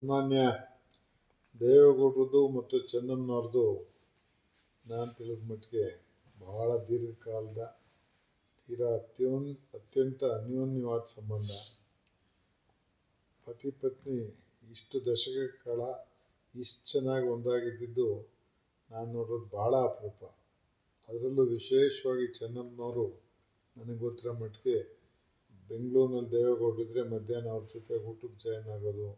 ಮಾನ್ಯ ದೇವೇಗೌಡರದು ಮತ್ತು ಚೆನ್ನಮ್ಮನವ್ರದ್ದು ನಾನು ತಿಳಿದ ಮಟ್ಟಿಗೆ ಬಹಳ ದೀರ್ಘಕಾಲದ ಅತ್ಯಂತ ಅನ್ಯೋನ್ಯವಾದ ಸಂಬಂಧ. ಪತಿ ಪತ್ನಿ ಇಷ್ಟು ದಶಕಗಳ ಇಷ್ಟು ಚೆನ್ನಾಗಿ ಒಂದಾಗಿದ್ದು ನಾನು ನೋಡೋದು ಭಾಳ ಅಪರೂಪ. ಅದರಲ್ಲೂ ವಿಶೇಷವಾಗಿ ಚೆನ್ನಮ್ಮನವರು ನನಗೆ ಗೊತ್ತಿರೋ ಮಟ್ಟಿಗೆ ಬೆಂಗಳೂರಿನಲ್ಲಿ ದೇವೇಗೌಡರಿದ್ದರೆ ಮಧ್ಯಾಹ್ನ ಅವ್ರ ಜೊತೆ ಊಟಕ್ಕೆ ಜಾಯ್ನ್ ಆಗೋದು,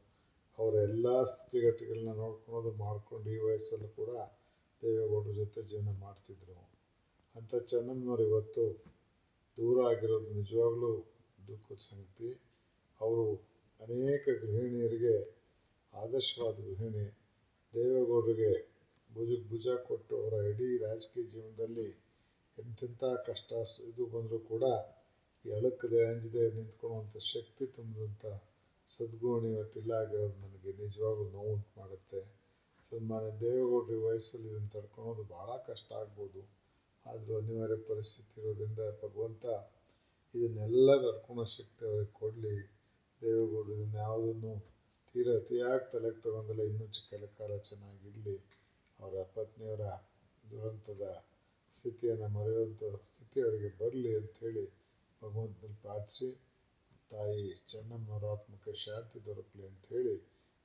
ಅವರ ಎಲ್ಲ ಸ್ಥಿತಿಗತಿಗಳನ್ನ ನೋಡ್ಕೊಳೋದು ಮಾಡ್ಕೊಂಡು ಈ ವಯಸ್ಸಲ್ಲೂ ಕೂಡ ದೇವೇಗೌಡರ ಜೊತೆ ಜೀವನ ಮಾಡ್ತಿದ್ರು. ಅಂಥ ಚೆನ್ನಮ್ಮನವ್ರು ಇವತ್ತು ದೂರ ಆಗಿರೋದು ನಿಜವಾಗ್ಲೂ ದುಃಖದ ಸಂಗತಿ. ಅವರು ಅನೇಕ ಗೃಹಿಣಿಯರಿಗೆ ಆದರ್ಶವಾದ ಗೃಹಿಣಿ. ದೇವೇಗೌಡರಿಗೆ ಭುಜಕ್ಕೆ ಭುಜ ಕೊಟ್ಟು ಅವರ ಇಡೀ ರಾಜಕೀಯ ಜೀವನದಲ್ಲಿ ಎಂತೆಂಥ ಕಷ್ಟ ಇದು ಬಂದರೂ ಕೂಡ ಎಳಕದೆ ಅಂಜದೆ ನಿಂತ್ಕೊಳ್ಳುವಂಥ ಶಕ್ತಿ ತುಂಬಿದಂಥ ಸದ್ಗುಣ ಇವತ್ತಿಲ್ಲ ಆಗಿರೋದು ನನಗೆ ನಿಜವಾಗ್ಲೂ ನೋವುಂಟು ಮಾಡುತ್ತೆ. ಸನ್ಮಾನ್ಯ ದೇವೇಗೌಡರ ವಯಸ್ಸಲ್ಲಿ ಇದನ್ನು ತಡ್ಕೊಳೋದು ಭಾಳ ಕಷ್ಟ ಆಗ್ಬೋದು. ಆದರೂ ಅನಿವಾರ್ಯ ಪರಿಸ್ಥಿತಿ ಇರೋದ್ರಿಂದ ಭಗವಂತ ಇದನ್ನೆಲ್ಲ ತಡ್ಕೊಳೋ ಶಕ್ತಿ ಅವ್ರಿಗೆ ಕೊಡಲಿ. ದೇವೇಗೌಡರು ಇದನ್ನು ಯಾವುದನ್ನು ಅತಿಯಾಗಿ ತಲೆಗೆ ತಗೊಂಡಲ್ಲ, ಇನ್ನೂ ಕೆಲ ಕಾಲ ಚೆನ್ನಾಗಿರಲಿ. ಅವರ ಪತ್ನಿಯವರ ದುರಂತದ ಸ್ಥಿತಿಯನ್ನು ಮರೆಯುವಂಥ ಸ್ಥಿತಿ ಅವರಿಗೆ ಬರಲಿ ಅಂಥೇಳಿ ಭಗವಂತನಲ್ಲಿ ಪ್ರಾರ್ಥಿಸಿ, ತಾಯಿ ಚೆನ್ನಮ್ಮನವರ ಆತ್ಮಕ್ಕೆ ಶಾಂತಿ ದೊರಕಲಿ ಅಂಥೇಳಿ